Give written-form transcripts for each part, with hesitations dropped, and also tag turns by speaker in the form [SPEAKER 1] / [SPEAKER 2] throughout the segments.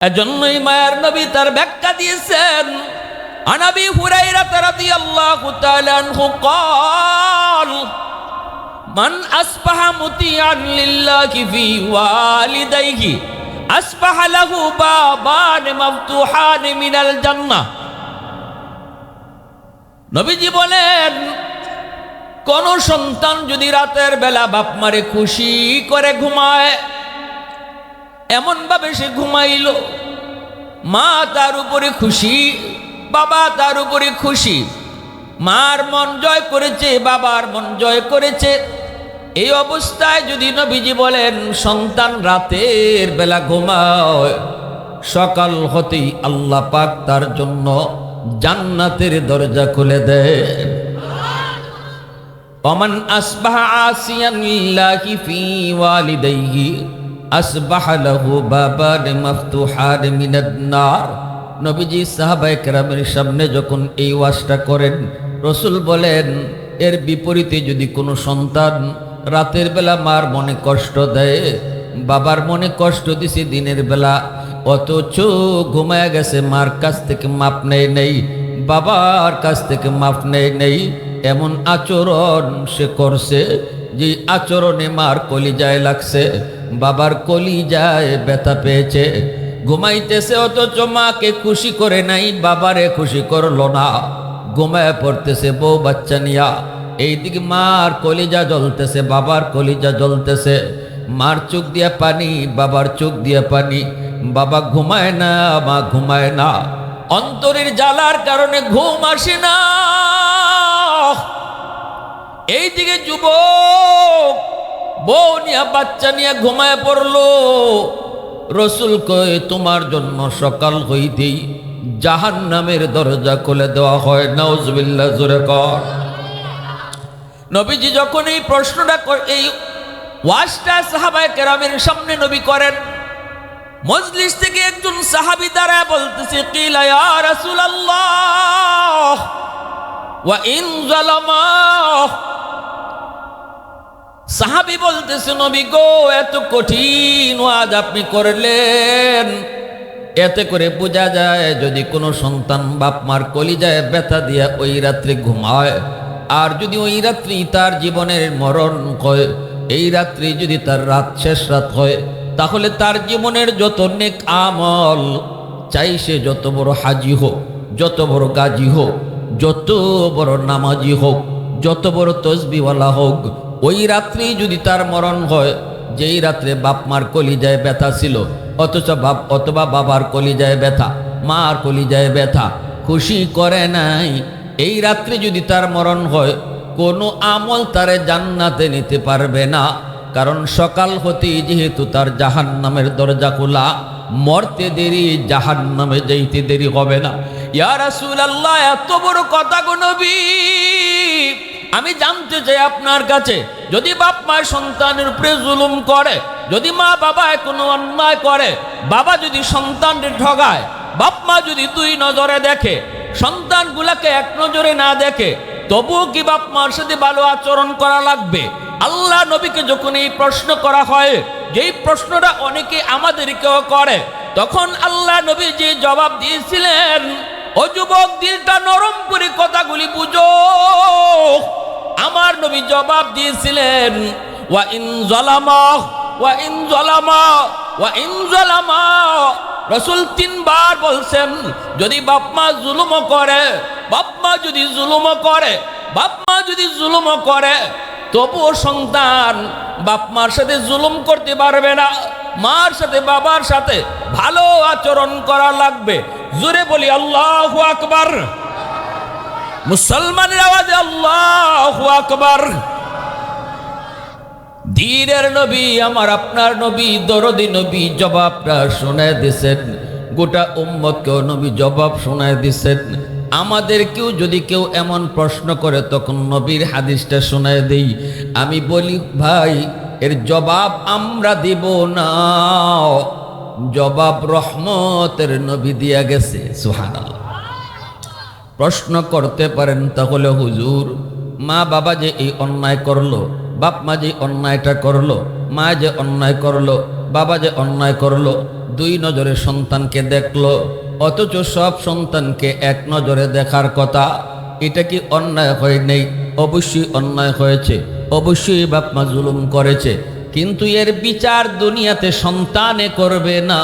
[SPEAKER 1] এজন্যই মায়ার নবী তার ব্যাখ্যা দিয়েছেন, আনাবি হুরায়রা রাদিয়াল্লাহু তাআলা আনহু قال মান আসবাহা মুতিআন লিল্লাহি ফি ওয়ালিদাইহি আসবাহা লাহু বাবান মাফতুহান মিনাল জান্নাহ। নবীজি বলেন, কোন সন্তান যদি রাতের বেলা বাপ মারে খুশি করে ঘুমায়, এমন ভাবে সে ঘুমাইল, মা তার উপরে খুশি, বাবা তার উপরে খুশি, মার মন জয় করেছে, বাবার মন জয় করেছে, এই অবস্থায় যদি নবীজি বলেন সন্তান রাতের বেলা ঘুমায়, সকাল হতেই আল্লাহ পাক তার জন্য জান্নাতের দরজা খুলে দেন। ওমান আসবাহা আসিয়ান লিল্লাহি ফি ওয়ালিদাইহি আসবাহা লাহু বাবান মাফতুহান মিনান নার। নবীজি সাহাবায়ে কেরামের সামনে যখন এই ওয়াজটা করেন, রাসূল বলেন, এর বিপরীতে যদি কোনো সন্তান রাতের বেলা মার মনে কষ্ট দেয়, বাবার মনে কষ্ট দিছে দিনের বেলা, অথচ ঘুমায়া গেছে, মার কাছ থেকে মাপ নেই, বাবার কাছ থেকে মাপ নেই, এমন আচরণ সে করছে যে আচরণে মার কলিজায় লাগছে, বাবার কলিজায় ব্যথা পেয়েছে, ঘুমাইতেছে অথচ মাকে খুশি করে নাই, বাবারে খুশি করলো না, ঘুমায় পড়তেছে বউ বাচ্চা নিয়া, এইদিকে মার কলিজা জ্বলতেছে, বাবার কলিজা জ্বলতেছে, মার চোখ দিয়া পানি, বাবার চোখ দিয়া পানি, বাবা ঘুমায় না, মা ঘুমায় না, অন্তরের জ্বালার কারণে ঘুম আসে না। এইদিকে যুবক বউ নিয়া বাচ্চা নিয়ে ঘুমায় পড়লো, রসুল কয় তোমার জন্য সকাল হইতেই জাহান্নামের দরজা খুলে দেওয়া হয়। নাউজুবিল্লাহ, জোরে কর। নবীজি যখন এই প্রশ্নটা এই ওয়াজটা সাহাবায়ে কেরামের সামনে নবী করেন, মজলিস থেকে একজন সাহাবী দাঁড়ায় বলতেছে, কিলা ইয়া রাসূলুল্লাহ ওয়া ইন যালামা। সাহাবী বলতেছে, নবী গো, এত কঠিন ওয়াজ আপনি করলেন, এতে করে বোঝা যায় যদি কোনো সন্তান বাপ মার কলিজায় ব্যথা দিয়া ওই রাত্রে ঘুমায়, আর যদি ওই রাত্রি তার জীবনের মরণ হয়, এই রাত্রি যদি তার রাত শেষ রাত হয়, তাহলে তার জীবনের যত নেক আমল, চাই সে যত বড় হাজি হোক, যত বড় গাজী হোক, যত বড় নামাজি হোক, যত বড় তসবিওয়ালা হোক, ওই রাত্রি যদি তার মরণ হয়, যেই রাত্রে বাপ মার কলিজায় ব্যথা ছিল, অথবা বাবার কলিজায় ব্যথা, মার কলিজায় ব্যথা, খুশি করে নাই, এই রাত্রে যদি তার মরণ হয়, কোনো আমল তারে জান্নাতে নিতে পারবে না, কারণ সকাল হতেই যেহেতু তার জাহান্নামের দরজা খোলা, মরতে দেরি, জাহান্নামে যাইতে দেরি হবে না। ইয়া রাসূলুল্লাহ, এত বড় কথা গো নবী, আমি জানতে চাই আপনার কাছে, যদি বাপ মা সন্তানের উপরে জুলুম করে, যদি মা বাবা কোনো অন্যায় করে, বাবা যদি সন্তানদের ঠগায়, বাপ মা যদি দুই নজরে দেখে, সন্তানগুলাকে এক নজরে না দেখে, তবুও কি বাপ মার সাথে ভালো আচরণ করা লাগবে? আল্লাহ নবীকে যখন এই প্রশ্ন করা হয়, যেই প্রশ্নটা অনেকে আমাদেরকেও করে, তখন আল্লাহ নবী যে জবাব দিয়েছিলেন, ও যুবক, দিলটা নরম করে কথাগুলি বুঝো। আমার নবী জবাব দিয়েছিলেন, ওয়া ইন যালামা ওয়া ইন যালামা ওয়া ইন যালামা। রাসূল তিনবার বলছেন, যদি বাপ মা জুলুম করে, বাপ মা যদি জুলুম করে, বাপ মা যদি জুলুম করে, তবুও সন্তান বাপ মার সাথে জুলুম করতে পারবে না, মার সাথে বাবার সাথে ভালো আচরণ করা লাগবে। জোরে বলি আল্লাহু আকবার। মুসলমানের আওয়াজে আল্লাহু আকবার। দ্বীনের নবী, আমার আপনার নবী, দরদি নবী জবাবটা শোনায় দিছেন, গোটা উম্মতকেও নবী জবাব শোনায় দিছেন। আমাদেরকেও যদি কেউ এমন প্রশ্ন করে, তখন নবীর হাদিসটা শোনায় দেই। আমি বলি, ভাই, এর জবাব আমরা দিব না, জবাব রহমতের নবী দিয়া গেছে। সুবহানাল্লাহ। প্রশ্ন করতে পারেন, তাহলে হুজুর, মা বাবা যে এই অন্যায় করলো, বাপ মা যে অন্যায়টা করলো, মা যে অন্যায় করলো, বাবা যে অন্যায় করলো, দুই নজরে সন্তানকে দেখলো, অথচ সব সন্তানকে এক নজরে দেখার কথা। এটা কি অন্যায় হয় নাই? অবশ্যই অন্যায় হয়েছে, অবশ্যই বাপ মা জুলুম করেছে, কিন্তু এর বিচার দুনিয়াতে সন্তানে করবে না,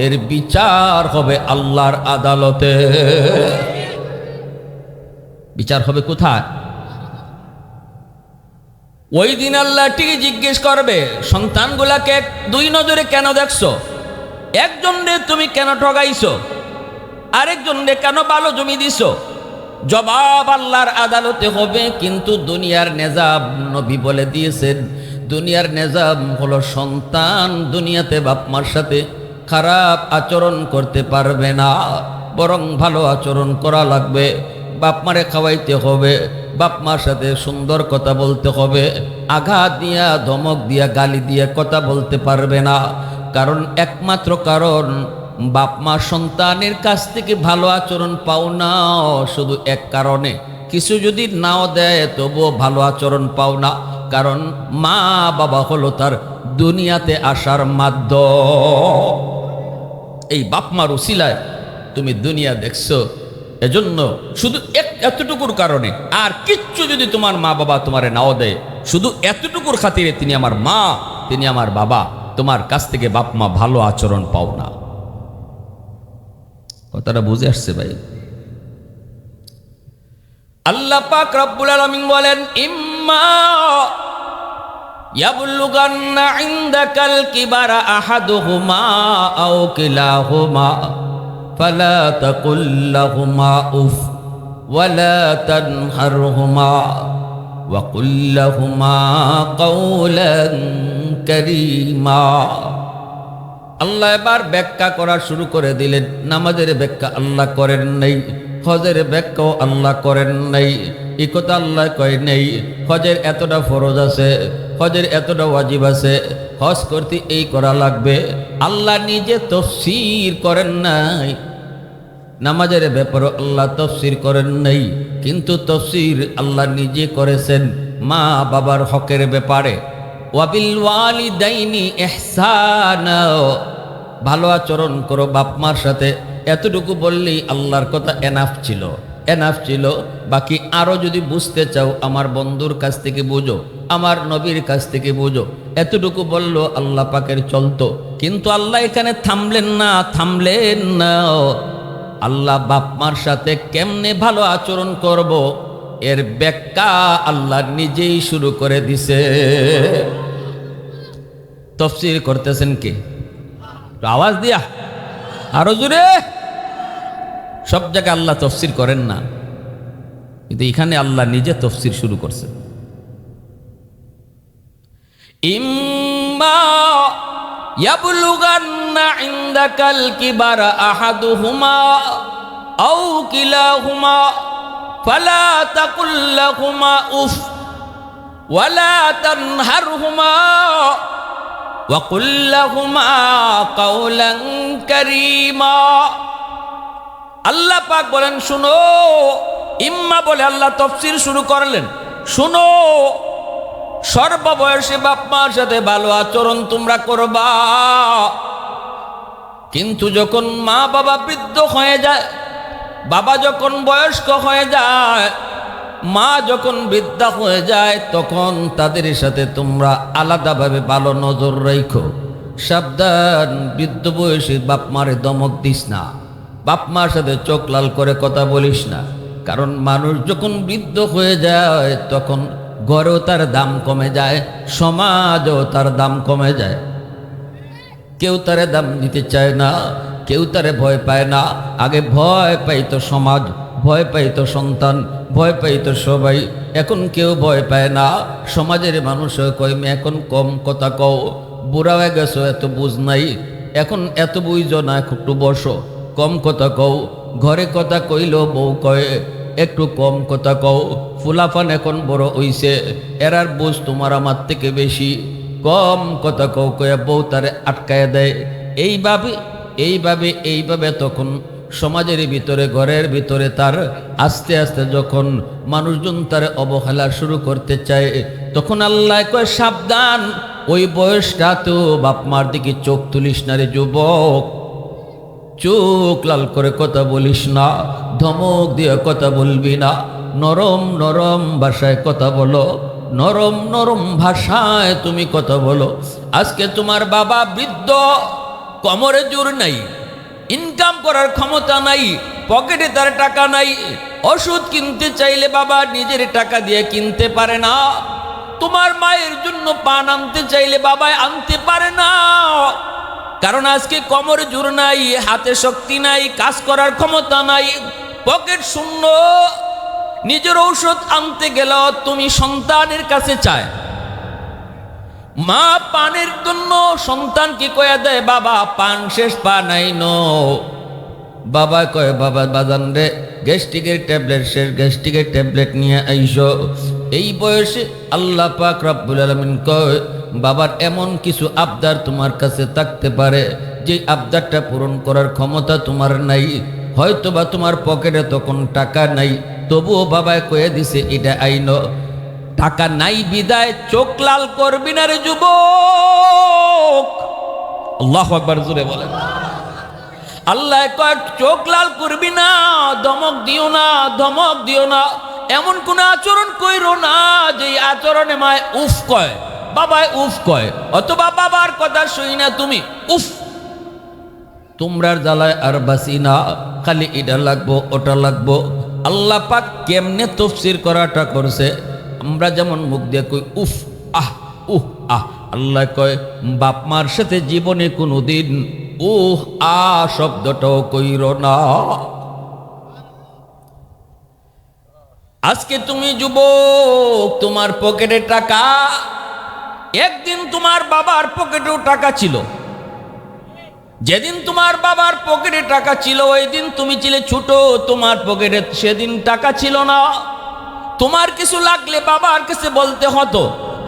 [SPEAKER 1] এর বিচার হবে আল্লাহর আদালতে। বিচার হবে কোথায়? ওই দিন আল্লাহ ঠিকই জিজ্ঞেস করবে, সন্তানগুলাকে দুই নজরে কেন দেখছো? একজনরে তুমি কেন ঠগাইছো? আরেকজনরে কেন ভালো জমি দিছো? জবাব আল্লাহর আদালতে হবে। কিন্তু দুনিয়ার নিজাম নবী বলে দিয়েছেন, দুনিয়ার নিজাম হলো সন্তান দুনিয়াতে বাপ মার সাথে খারাপ আচরণ করতে পারবে না, বরং ভালো আচরণ করা লাগবে। বাপ মারে খাওয়াইতে হবে, বাপ মার সাথে সুন্দর কথা বলতে হবে, আঘাত দিয়া ধমক দিয়া গালি দিয়া কথা বলতে পারবে না। কারণ একমাত্র কারণ বাপ মা সন্তানের কাছ থেকে ভালো আচরণ পাও না শুধু এক কারণে, কিছু যদি নাও দেয় তবুও ভালো আচরণ পাও না, কারণ মা বাবা হলো তার দুনিয়াতে আসার মাধ্যম। এই বাপ মার উসিলায় তুমি দুনিয়া দেখছো, এজন্য শুধু এতটুকুর কারণে, আর কিচ্ছু যদি তোমার মা বাবা তোমারে নাও দেয়, শুধু এতটুকুর খাতিরে তিনি আমার মা, তিনি আমার বাবা, তোমার কাছ থেকে বাপ মা ভালো আচরণ পাও না। কথাটা বুঝে আসছে ভাই? আল্লাহ পাক রব্বুল আলামিন বলেন, ইম্মা ইয়াবলুগান্না ইনদাকাল কিবারা আহাদুহুমা আও কিলাহুমা ফালা তাকুল লাহুমা উফ ওয়ালা তানহারহুমা ওয়া কুল লাহুমা কাওলান কারীমা। আল্লাহ এবার ব্যাখ্যা করা শুরু করে দিলেন। নামাজের ব্যাখ্যা আল্লাহ করেন নাই, হজের ব্যাখ্যাও আল্লাহ করেন নাই। এই কথা আল্লাহ কয় নেই হজের এতটা ফরজ আছে, হজের এতটা ওয়াজিব আছে, হজ করতে এই করা লাগবে। আল্লাহ নিজে তাফসীর করেন নাই। নামাজের ব্যাপারে আল্লাহ তাফসীর করেন নাই, কিন্তু তাফসীর আল্লাহ নিজে করেছেন মা বাবার হকের ব্যাপারে। ওয়াবিল ওয়ালিদাইনি ইহসানা, ভালো আচরণ করো বাপ মার সাথে, এতটুকু বললেই আল্লাহর কথা এনাফ ছিল, এনাফ ছিল। বাকি আরো যদি বুঝতে চাও আমার বন্ধুর কাছ থেকে বুঝো, আমার নবীর কাছ থেকে বুঝো, এতটুকু বললো আল্লাহ পাকের চলতো। কিন্তু আল্লাহ এখানে থামলেন না। আল্লাহ বাপ মার সাথে কেমনে ভালো আচরণ করব এর ব্যাখ্যা আল্লাহ নিজেই শুরু করে দিছে। তাফসীর করতেছেন কে? আওয়াজ দিয়া আরো জোরে। সব জায়গায় আল্লাহ তাফসীর করেন না, কিন্তু এখানে আল্লাহ নিজে তাফসীর শুরু করছে। ইম্মা ইয়াবলুগান্না ইনদাকাল কিবারা আহাদুহুমা আও কিলাহুমা ফালা তাকুল লাহুমা উফ ওয়ালা তানহারহুমা ওয়া কুল লাহুমা কাওলান কারীমা। আল্লাহ পাক বলেন শুনো, ইম্মা বলে আল্লাহ তাফসীর শুরু করলেন, শুনো সর্ববয়সী বাপ মার সাথে ভালো আচরণ তোমরা করবা, কিন্তু যখন মা বাবা বৃদ্ধ হয়ে যায়, বাবা যখন বয়স্ক হয়ে যায়, মা যখন বৃদ্ধা হয়ে যায়, তখন তাদের সাথে তোমরা আলাদাভাবে ভালো নজর রাখো। সাবধান, বৃদ্ধ বয়সী বাপ মারে দমক দিস না, বাপ মার সাথে চোখ লাল করে কথা বলিস না। কারণ মানুষ যখন বৃদ্ধ হয়ে যায় তখন ঘরেও তার দাম কমে যায়, সমাজও তার দাম কমে যায়। কেউ তারে দাম দিতে চায় না, কেউ তারে ভয় পায় না। আগে ভয় পাইতো সমাজ, ভয় পাইতো সন্তান, ভয় পাইতো সবাই। এখন কেউ ভয় পায় না। সমাজের মানুষ কয় এখন কম কথা কও, বুড়া হয়ে গেছো, এত বুঝ নাই, এখন এত বুঝো না, একটু বসো, কম কথা কও। ঘরে কথা কইলেও বউ কয় একটু কম কথা কও। ফুলাফান এখন বড় হইছে, এরার বুঝ তোমার আমার থেকে বেশি, কম কথা কও কয়ে বউ তারে আটকায় দেয়। এইভাবে তখন সমাজের ভিতরে, ঘরের ভিতরে তার আস্তে আস্তে যখন মানুষজন তার অবহেলা শুরু করতে চায়, তখন আল্লাহ কয় সাবধান, ওই বয়সটা তো বাপ মার দিকে চোখ তুলিস না রে যুবক, চোখ লাল করে কথা বলিস না, ধমক দিয়ে কথা বলবি না, নরম নরম ভাষায় কথা বলো, নরম নরম ভাষায় তুমি কথা বলো। আজকে তোমার বাবা বৃদ্ধ, কোমরে জোর নাই, ইনকাম করার ক্ষমতা নাই, পকেটে তার টাকা নাই, ওষুধ কিনতে চাইলে বাবা নিজের টাকা দিয়ে কিনতে পারে না, তোমার মায়ের জন্য পান আনতে চাইলে বাবা আনতে পারে না, কারণ আজকে কোমরে জোর নাই, হাতে শক্তি নাই, কাজ করার ক্ষমতা নাই, পকেট শূন্য। নিজের ঔষধ আনতে গেল তুমি সন্তানের কাছে চায়, মা পানের জন্য সন্তানকে কয়া দেয় বাবা পান শেষ, পান নাই নো, বাবা কয় বাবা বাজান রে গ্যাস্ট্রিকের ট্যাবলেট শেষ, গ্যাস্ট্রিকের ট্যাবলেট নিয়ে আইসো। এই বয়সে আল্লাহ পাক রব্বুল আলামিন কয় বাবার এমন কিছু আবদার তোমার কাছে থাকতে পারে যে আবদারটা পূরণ করার ক্ষমতা তোমার নাই, হয়তো বা তোমার পকেটে তখন টাকা নাই, তবুও বাবায় কয়ে দিছে এটা আইনো। টাকা নাই বিদায় চোখ লাল করবি না রে যুবক। আল্লাহু আকবার, জোরে বলেন। আল্লাহ কয় চোখ লাল করবি না, ধমক দিও না, ধমক দিও না, এমন কোন আচরণ কইরো না যে আচরণে মায় উফ কয়, বাবায় উফ কয়, অথবা বাবার কথা শুই না তুমি উফ। তোমরার জ্বালায় আর বাসি না, খালি এটা লাগবো ওটা লাগবো। আল্লাহ পাক কেমনে তফসির করাটা করছে, আমরা যেমন মুখ দিয়ে কই উফ আহ উহ আহ, আল্লাহ কয় বাপ মার সাথে জীবনে কোনোদিন উহ আ শব্দটাও কইর না। আজকে তুমি যুবক, তোমার পকেটে টাকা, একদিন তোমার বাবার পকেটেও টাকা ছিল, যেদিন তোমার বাবার পকেটে টাকা ছিল ওই দিন তুমি ছিলে ছোট, তোমার পকেটে সেদিন টাকা ছিল না। তোমার কিছু লাগলে বাবার কাছে বলতে হতো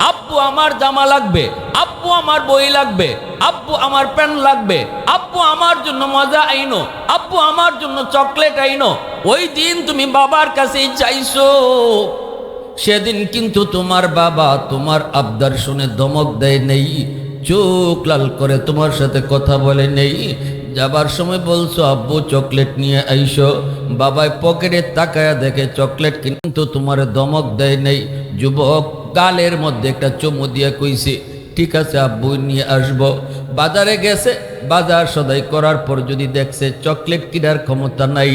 [SPEAKER 1] আব্বু আমার জামা লাগবে, আব্বু আমার বই লাগবে, আব্বু আমার পেন লাগবে, আব্বু আমার জন্য মজা আইনো, আব্বু আমার জন্য চকলেট আইনো। ওই দিন তুমি বাবার কাছেই চাইছো, সেদিন কিন্তু তোমার বাবা তোমার আবদার শুনে ধমক দেয় নেই, চোখ লাল করে তোমার সাথে কথা বলে নেই। যাবার সময় বলছো আব্বু চকলেট নিয়ে আইসো, বাবাই পকেটে তাকায়া দেখে চকলেট, কিন্তু তোমার ধমক দেয় নেই। যুবক গালের মধ্যে একটা চুমু দিয়ে কইছে ঠিক আছে আব্বু নিয়ে আসবো। বাজারে গেছে, বাজার সদাই করার পর যদি দেখছে চকলেট কেনার ক্ষমতা নাই,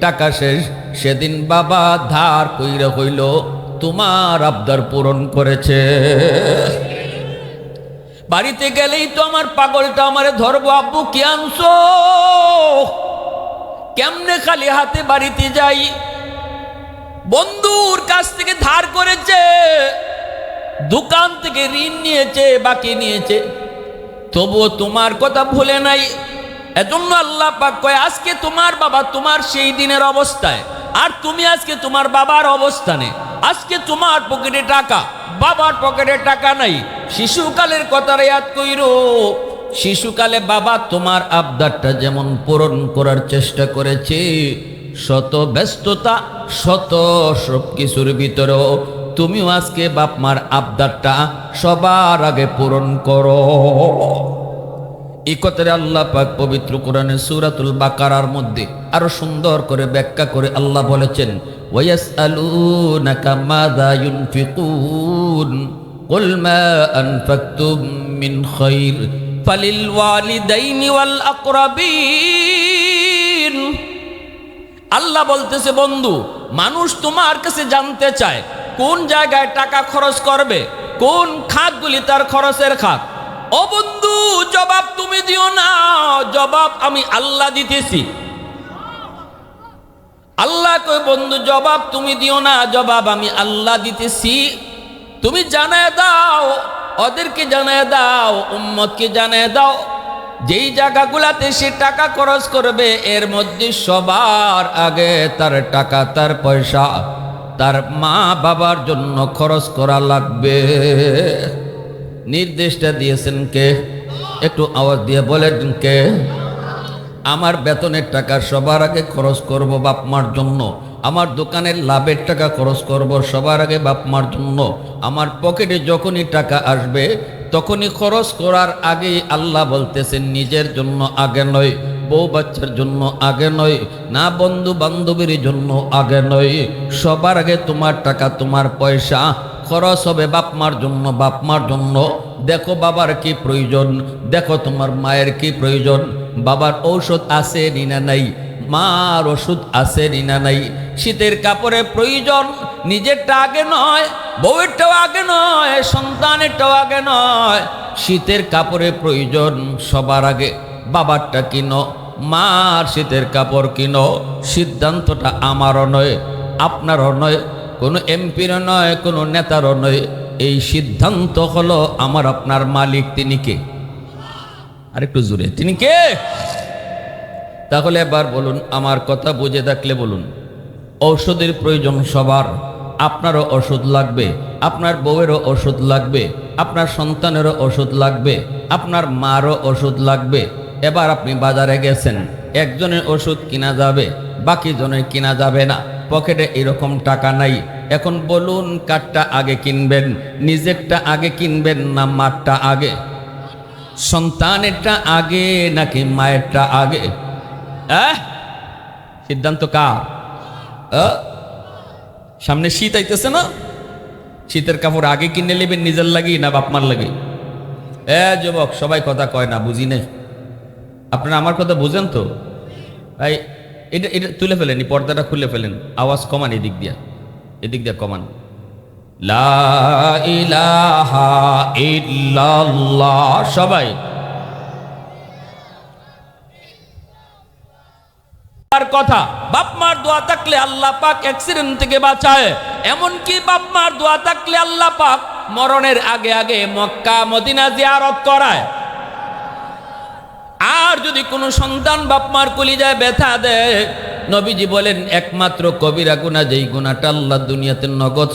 [SPEAKER 1] টাকা শেষ, সেদিন বাবা ধার কইরা হইল তোমার আবদার পূরণ করেছে। বাড়িতে গেলেই তো আমার পাগলটা আমারে ধরবো, আব্বু কি আনছো, কেমনে খালি হাতে বাড়িতে যাই। বন্ধুর কাছ থেকে ধার করেছে, দোকান থেকে ঋণ নিয়েছে, বাকি নিয়েছে, তবুও তোমার কথা ভুলে নাই। এজন্য আল্লাহ পাক কয় আজকে তোমার বাবা তোমার সেই দিনের অবস্থায়, আর তুমি আজকে তোমার বাবার অবস্থানে। আজকে তোমার পকেটে টাকা, বাবার পকেটে টাকা নাই। শিশুকালের কথা ইয়াদ কইরো, শিশুকালে বাবা তোমার আবদারটা যেমন পূরণ করার চেষ্টা করেছে, শত ব্যস্ততা, শত সব কিছুর ভিতরেও তুমিও আজকে বাপ মার আবদারটা সবার আগে পূরণ করো। এই কথারে আল্লাহ পাক পবিত্র কোরআনে সূরাতুল বাকারার মধ্যে আরো সুন্দর করে ব্যাখ্যা করে আল্লাহ বলেছেন ওয়ায়াসআলুনাকা মাযা ইউনফিকুন কুল মা আনফাকতুম মিন খায়র ফালিল ওয়ালিদাইনি ওয়াল আকরাবিন। আল্লাহ বলতেছে বন্ধু, মানুষ তোমার কাছে জানতে চায় কোন জায়গায় টাকা খরচ করবে, কোন খাতগুলি তার খরচের খাত। ও বন্ধু, জবাব তুমি দিও না, জবাব আমি আল্লাহ দিতেছি। আল্লাহ কই বন্ধু জবাব তুমি দিও না, জবাব আমি আল্লাহ দিতেছি। তুমি জানায় দাও, ওদেরকে জানায় দাও, উম্মতকে জানায় দাও, যেই জায়গাগুলাতে সে টাকা খরচ করবে এর মধ্যে সবার আগে তার টাকা, তার পয়সা তার মা বাবার জন্য খরচ করা লাগবে। নির্দেশটা দিয়েছেন কে? একটু আওয়াজ দিয়ে বলেন কে? আমার বেতনের টাকা সবার আগে খরচ করব বাপ মার জন্য, আমার দোকানের লাভের টাকা খরচ করব সবার আগে বাপ মার জন্য, আমার পকেটে যখনই টাকা আসবে তখনই খরচ করার আগে আল্লাহ বলতেছেন নিজের জন্য আগে নয়, বউ বাচ্চার জন্য আগে নয়, না বন্ধু বান্ধবীর জন্য আগে নয়, সবার আগে তোমার টাকা তোমার পয়সা খরচ হবে বাপমার জন্য, বাপমার জন্য। দেখো বাবার কি প্রয়োজন, দেখো তোমার মায়ের কি প্রয়োজন, বাবার ঔষধ আছে না নাই, মার ওষুধ আছে না নাই, শীতের কাপড়ের প্রয়োজন নিজেরটা আগে নয়, বউয়েরটাও আগে নয়, সন্তানেরটাও আগে নয়, শীতের কাপড়ের প্রয়োজন সবার আগে বাবারটা কিনো, মার শীতের কাপড় কিনো। সিদ্ধান্তটা আমারও নয়, আপনারও নয়, কোনো এমপিরও নয়, কোনো নেতারও নয়, এই সিদ্ধান্ত হলো আমার আপনার মালিক। তিনি কে? আরেকটু জোরে, তিনি কে? তাহলে এবার বলুন, আমার কথা বুঝে থাকলে বলুন, ঔষধের প্রয়োজন সবার। আপনারও ওষুধ লাগবে, আপনার বউয়েরও ওষুধ লাগবে, আপনার সন্তানেরও ওষুধ লাগবে, আপনার মারও ওষুধ লাগবে। এবার আপনি বাজারে গেছেন, একজনের ওষুধ কিনা যাবে, বাকি জনের কিনা যাবে না, পকেটে এরকম টাকা নাই। এখন বলুন কারটা আগে কিনবেন, নিজেরটা আগে কিনবেন না মারটা আগে? সন্তানেরটা আগে নাকি মায়েরটা আগে? সিদ্ধান্ত কার? সামনে শীত আইতেছে না, শীতের কাপড় আগে কিনে নেবেন নিজের লাগি না বাপমার লাগি? যুবক সবাই কথা কয় না, বুঝি না। আপনারা আমার কথা বুঝেন তো? ভাই এটা এটা তুলে ফেলেন, পর্দাটা খুলে ফেলেন, আওয়াজ কমান, এদিক দিয়া কমান। লা ইলাহা ইল্লাল্লাহ সবাই। আর কথা, বাপ মার দোয়া থাকলে আল্লাহ পাক অ্যাক্সিডেন্ট থেকে বাঁচায়, এমনকি বাপ মার দোয়া থাকলে আল্লাহ পাক মরণের আগে আগে মক্কা মদিনা জিয়ারত করায়। আর যদি কোনো সন্তান বাপ মার কলিজায় ব্যথা দেয়, নবীজি বলেন একমাত্র কবিরা গুনাহ, যেই গুনাহটা আল্লাহ দুনিয়াতে নগদ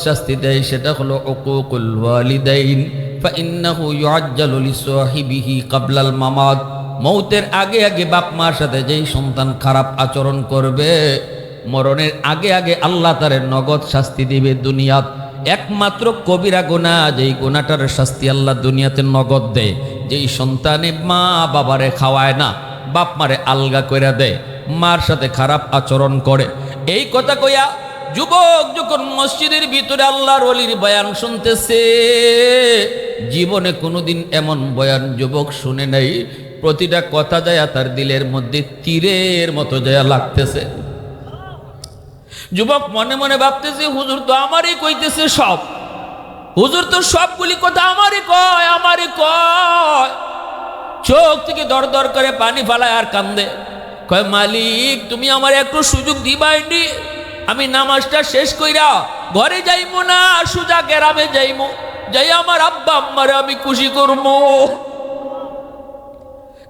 [SPEAKER 1] শাস্তি দেয়, সেটা হলো উকুকুল ওয়ালিদাইন, ফাইন্নাহু ইউআজ্জালু লিসাহিবিহি ক্বাবলাল মামাত। মৌতের আগে আগে বাপ মার সাথে যেই সন্তান খারাপ আচরণ করবে, মরণের আগে আগে আল্লাহ তার নগদ শাস্তি দিবে দুনিয়াত। একমাত্র কবিরা গুনাহ, যেই গুনাহটার শাস্তি আল্লাহ দুনিয়াতে নগদ দেয়, যেই সন্তানে মা বাবারে খাওয়ায় না, বাপ মারে আলগা কইরা দেয়, মার সাথে খারাপ আচরণ করে। এই কথা কইয়া যুবক যখন মসজিদের ভিতরে আল্লাহর ওলির বয়ান শুনতেছে, জীবনে কোনোদিন এমন বয়ান যুবক শুনে নাই। প্রতিটা কথা যায় তার দিলের মধ্যে তীরের মতো যায় লাগতেছে। যুবক মনে মনে ভাবতেছে, হুজুর তো আমারই কইতেছে সব, হুজুর তো সবগুলি কথা আমারই কয়। চোখ থেকে দর দর করে পানি ফালায় আর কান্দে, কয় মালিক তুমি আমার একটু সুযোগ দিবাইনি, আমি নামাজটা শেষ কইরা ঘরে যাইমু না, সুজা গ্রামে যাইমু, যাই আমার আব্বা আম্মারে আমি খুশি করবো।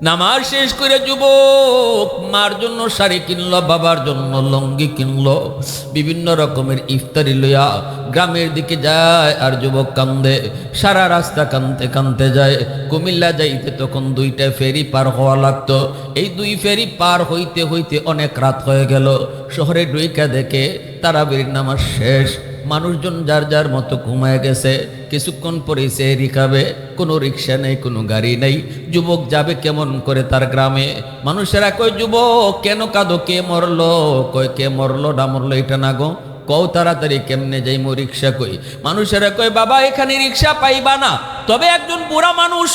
[SPEAKER 1] নামাজ শেষ করে যুবক মার জন্য শাড়ি কিনলো, বাবার জন্য লঙ্গি কিনলো, বিভিন্ন রকমের ইফতারি লইয়া গ্রামের দিকে যায়। আর যুবক কান্দে, সারা রাস্তা কানতে কানতে যায়। কুমিল্লা যাইতে তখন 2টা ফেরি পার হওয়া লাগতো। এই 2 ফেরি পার হইতে হইতে অনেক রাত হয়ে গেল। শহরে ঢুইকা দেখে তারাবির নামাজ শেষ, মানুষজন যার যার মতো ঘুমায় গেছে। কিছুক্ষণ পরে সেহরি খাবে, কোনো রিক্সা নেই, কোনো গাড়ি নেই। যুবক যাবে কেমন করে তার গ্রামে? মানুষেরা কয় যুবক কেন কাঁদো, কে মরলো? কয় কে মরলো না মরলো এটা না গো, কও তাড়াতাড়ি কেমনে যাইমো, রিক্সা কই? মানুষেরা কয় বাবা এখানে রিক্সা পাইবা না, তবে একজন বুড়া মানুষ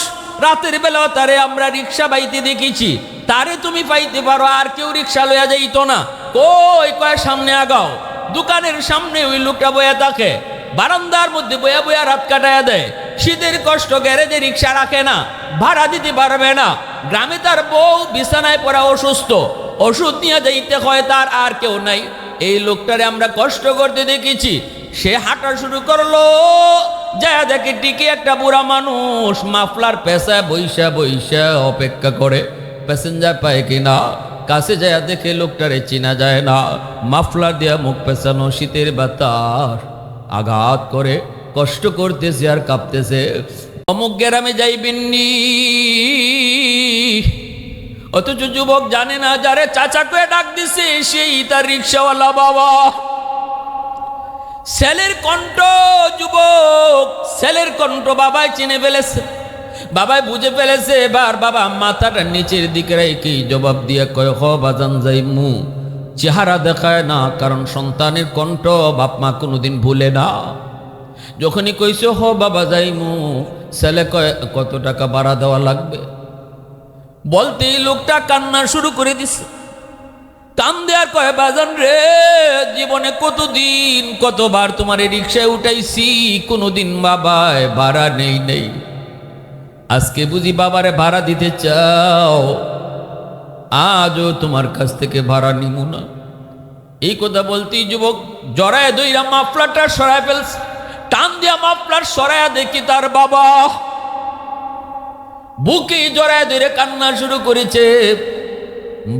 [SPEAKER 1] রাতের বেলা তারে আমরা রিক্সা পাইতে দেখেছি, তারে তুমি পাইতে পারো, আর কেউ রিক্সা লইয়া যাইতো না। কই? কয় সামনে আগাও। দোকানের সামনে ওই লোকটা বয়া থাকে, বারান্দার মধ্যে বয়া বয়া রাত কাটায়া দেয়। শীতের কষ্ট, গ্যারেজে রিক্সা রাখে না, ভাড়া দিতে পারবে না। গ্রামে তার বউ বিছানায় পড়া অসুস্থ, ওষুধ নিয়ে যাইতে হয় তার, আর কেউ নাই। এই লোকটারে আমরা কষ্ট করতে দেখেছি। সে হাঁটা শুরু করলো, যা দেখে টিকে একটা বুড়া মানুষ মাফলার পেশায় বইসা বইসা অপেক্ষা করে প্যাসেঞ্জার পায় কিনা। কাছে যায় দেখে লোকটারে চিনা যায় না, মাফলার দিয়া মুখ পেছানো, শীতের বাতাস আঘাত করে, কষ্ট করতেছে আর কাঁপতেছে। অমুক গ্রামে যাইবেননি, অথচ যুবক জানে না যারে চাচা করে ডাক দিছে সেই তার রিক্সাওয়ালা বাবা। ছেলের কণ্ঠ, যুবক ছেলের কণ্ঠ বাবাই চিনে ফেলেছে, বাবাই বুঝে ফেলেছে। এবার বাবা মাথাটা নিচের দিকে রেখে জবাব দিয়ে কয়, হ বাজান যাইমু। চেহারা দেখায় না, কারণ সন্তানের কণ্ঠ বাপ মা কোনোদিন ভুলে না। যখনই কইছে হ বাবা যাইমু, ছেলে কয় কত টাকা ভাড়া দেওয়া লাগবে। বলতেই লোকটা কান্না শুরু করে দিছে। কান দেয়ার কয়, বাজান রে, জীবনে কতদিন কতবার তোমার রিক্সায় উঠাইছি, কোনোদিন বাবায় ভাড়া নেই। আজকে বুঝি বাবারে ভাড়া দিতে চাও, আজও তোমার কাছ থেকে ভাড়া নিব না। এই কথা বলতেই যুবক জড়ায় দইরা মাফলারটা সরায় ফেলছে। টান দিয়া মাফলার সরায়া দেখি তার বাবা বুকে জড়ায় ধরে কান্না শুরু করেছে।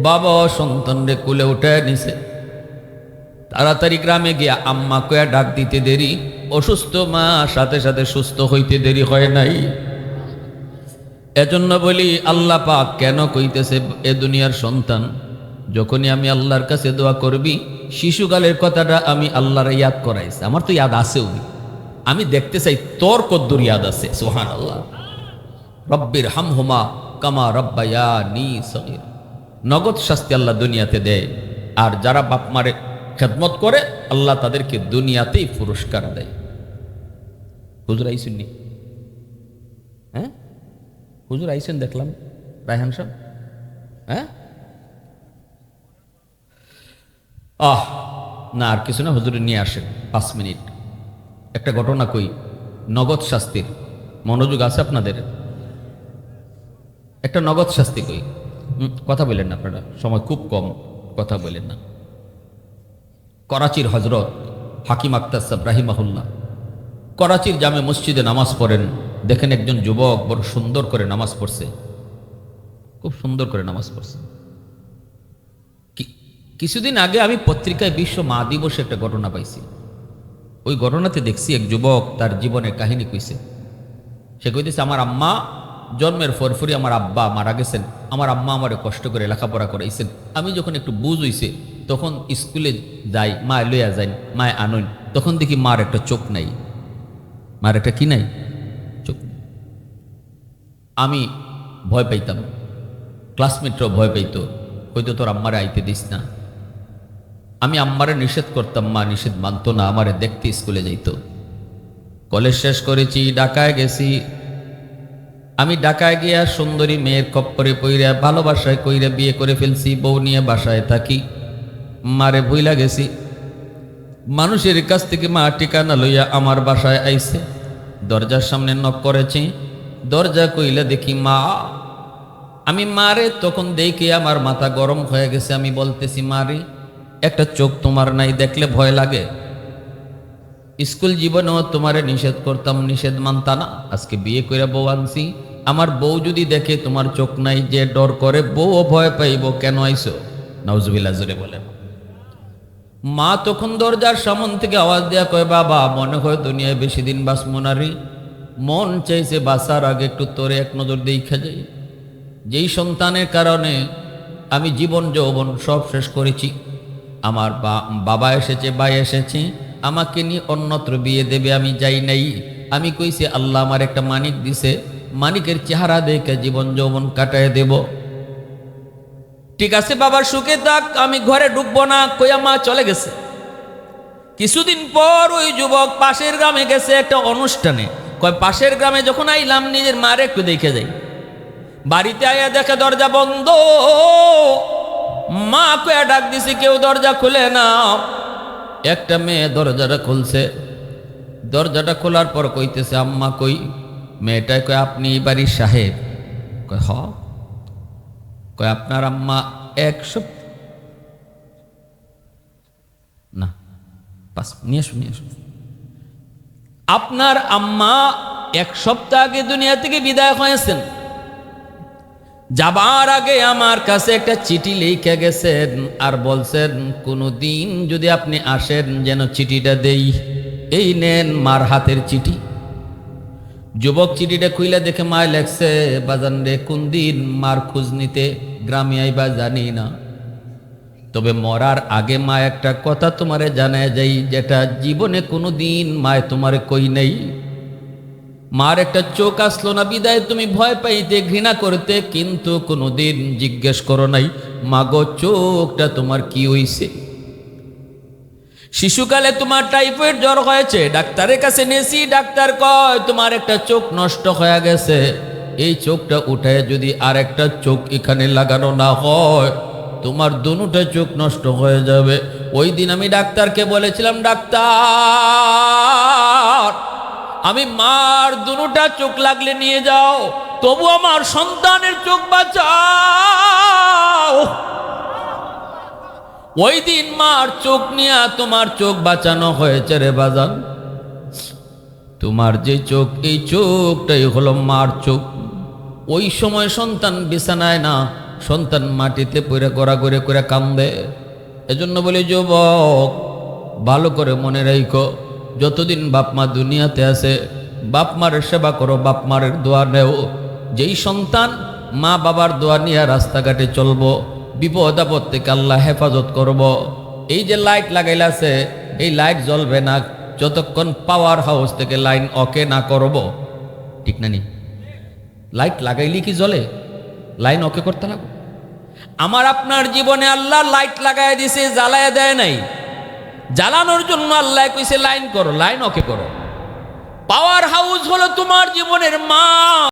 [SPEAKER 1] বাবা সন্তানরে কোলে উঠে নিছে। তাড়াতাড়ি গ্রামে গিয়া আম্মা কয়া ডাক দিতে দেরি, অসুস্থ মা সাথে সাথে সুস্থ হইতে দেরি হয় নাই। এজন্য বলি, আল্লাহ পাক কেন কইতেছে এ দুনিয়ার সন্তান, যখনই আমি আল্লাহর কাছে দোয়া করবি, শিশুকালের কথাটা আমি আল্লাহর ইয়াদ করাইছি। আমার তো ইয়াদ আছেও, আমি দেখতে চাই তোর কদ্দুর ইয়াদ আছে। সুবহানাল্লাহ। রব্বির হামহুমা কামা রব্বায়ানি সগীরা। নগদ শাস্তি আল্লাহ দুনিয়াতে দেয়, আর যারা বাপ মারে খেদমত করে আল্লাহ তাদেরকে দুনিয়াতেই পুরস্কার দেয়। হুজুর আইসুন নি? হ্যাঁ হুজুর আইসেন দেখলাম, রায়হান সাহেব। হ্যাঁ না, আর কিছু না, হুজুরে নিয়ে আসেন 5 মিনিট। একটা ঘটনা কই, নগদ শাস্তির। মনোযোগ আছে আপনাদের? একটা নগদ শাস্তি কই। কথা বললেন না আপনারা, সময় খুব কম, কথা বললেন না। করাচির হজরত হাকিম আক্তার সাহেব রাহিমাহুল্লাহ করাচির জামে মসজিদে নামাজ পড়েন। দেখেন একজন যুবক বড় সুন্দর করে নামাজ পড়ছে, খুব সুন্দর করে নামাজ পড়ছে। কিছুদিন আগে আমি পত্রিকায় বিশ্ব মা দিবসে একটা ঘটনা পাইছি। ওই ঘটনাতে দেখছি এক যুবক তার জীবনের কাহিনী কইছে। সে কইতেছে, আমার আম্মা জন্মের ফরফরি আমার আব্বা মারা গেছেন, আমার আম্মা আমারে কষ্ট করে লেখাপড়া করাইছেন। আমি যখন একটু বুঝ হইছে তখন স্কুলে যাই, মা লইয়া যাই, মায় আনইন, তখন দেখি মার একটা চোখ নাই, মার একটা কি নাই, চোখ। আমি ভয় পাইতাম, ক্লাসমেটরাও ভয় পাইতো, হয়তো তোর আম্মারে আইতে দিস না। আমি আম্মারে নিষেধ করতাম, মা নিষেধ মানতো না, আমারে দেখতে স্কুলে যাইতো। কলেজ শেষ করেছি, ঢাকায় গেছি। আমি ঢাকায় গিয়া সুন্দরী মেয়ের খপ্পরে পইরা ভালোবাসায় কইরা বিয়ে করে ফেলছি, বউ নিয়ে বাসায় থাকি। মারে ভুইলা গেছি। মানুষের কাছ থেকে মা ঠিকানা লইয়া আমার বাসায় আইছে। দরজার সামনে নক করেছি, দরজা কইলা দেখি মা। আমি মারে তখন দেখে আমার মাথা গরম হয়ে গেছে। আমি বলতেছি, মারে একটা চোখ তোমার নাই, দেখলে ভয় লাগে। স্কুল জীবনেও তোমারে নিষেধ করতাম, নিষেধ মানতা না। আজকে বিয়ে করে বউ আনছি, আমার বউ যদি দেখে তোমার চোখ নাই, যে ডর করে বউও ভয় পাইব, কেন আইসো? নাউজুবিল্লাহ জোরে বলেন। মা তখন দরজার সামন থেকে আওয়াজ দেয়া কয়, বাবা মনে হয় দুনিয়ায় বেশি দিন বাঁচবো না রে, মন চাইছে বাঁচার আগে একটু তোরে এক নজর দেখা যায়। যেই সন্তানের কারণে আমি জীবন যৌবন সব শেষ করেছি। আমার বাবা এসেছে, ভাই এসেছে, আমাকে নিয়ে অন্যত্র বিয়ে দেবে, আমি যাই নাই। আমি কইছি আল্লাহ আমার একটা মানিক দিছে, মানিকের চেহারা দেখে জীবন যৌবন কাটায় দেব। ঠিক আছে বাবার সুখে থাক, আমি ঘরে ঢুকবো না, কইয়া মা চলে গেছে। কিছুদিন পর ওই যুবক পাশের গ্রামে গেছে একটা অনুষ্ঠানে। কয় পাশের গ্রামে যখন আইলাম, নিজের মারে একটু দেখে যাই। বাড়িতে আয়া দেখে দরজা বন্ধ। মা কয়া ডাক দিছে, কেউ দরজা খুলে না। একটা মেয়ে দরজাটা খুলছে। দরজাটা খোলার পর কইতেছে, আম্মা কই? মেয়েটাই কয়, আপনি এই বাড়ির সাহেব? কয় হ। কয় আপনার আম্মা 100 না 5 নিয়ে আসুন। আপনার আম্মা 1 সপ্তাহ আগে দুনিয়া থেকে বিদায় হয়েছেন। যাবার আগে আমার কাছে একটা চিঠি লিখে গেছেন, আর বলছেন কোনদিন যদি আপনি আসেন যেন চিঠিটা দেই। এই নেন মার হাতের চিঠি। যুবক চিঠিটা খুইলা দেখে মায় লেখছে, বাজান রে কোন দিন মার খোঁজ নিতে গ্রামে আইবা জানি না, তবে মরার আগে মা একটা কথা তোমারে জানায় যাই, যেটা জীবনে কোনো দিন মায় তোমারে কই নেই। মার একটা চোখ আসলো না বিদায় তুমি ভয় পাইতে, ঘৃণা করতে, কিন্তু কোনোদিন জিজ্ঞেস করো নাই মাগো চোখটা তোমার কি হইছে। শিশুকালে তোমার টাইফয়েড জ্বর হয়েছে, ডাক্তারের কাছে নেছি, ডাক্তার কয় তোমার একটা চোখ নষ্ট হয়ে গেছে, এই চোখটা উঠায় যদি আর একটা চোখ এখানে লাগানো না হয় তোমার দুটো চোখ নষ্ট হয়ে যাবে। ওই দিন আমি ডাক্তারকে বলেছিলাম, ডাক্তার আমি মার দুটা চোখ লাগলে নিয়ে যাও, তবু আমার সন্তানের চোখ বাঁচাও। ওই দিন মার চোখ নিয়ে তোমার চোখ বাঁচানো হয়েছে রে বাজান। তোমার যে চোখ, এই চোখটাই হলো মার চোখ। ওই সময় সন্তান বিছানায় না, সন্তান মাটিতে পড়ে গড়াগড়ি করে কান্দে। এজন্য বলি যুবক ভালো করে মনে রাখো, যতদিন বাপ মা দুনিয়াতে আছে বাপ মার সেবা করো, বাপ মার দোয়া নেও। যেই সন্তান মা বাবার দোয়া নিয়ে রাস্তাঘাটে চলবো, বিপদ আপদ থেকে আল্লাহ হেফাজত করব। এই যে লাইট লাগাইলাছে, এই লাইট জ্বলবে না যতক্ষণ পাওয়ার হাউস থেকে লাইন ওকে না করব, ঠিক না নি? লাইট লাগাইলে কি জ্বলে? লাইন ওকে করতে লাগবে। আমার আপনার জীবনে আল্লাহ লাইট লাগাই দিছে, জ্বালায় দেয় নাই। জ্বালানোর জন্য আল্লাহ কইছে লাইন করো, লাইন ওকে করো। পাওয়ার হাউস হলো তোমার জীবনের মা।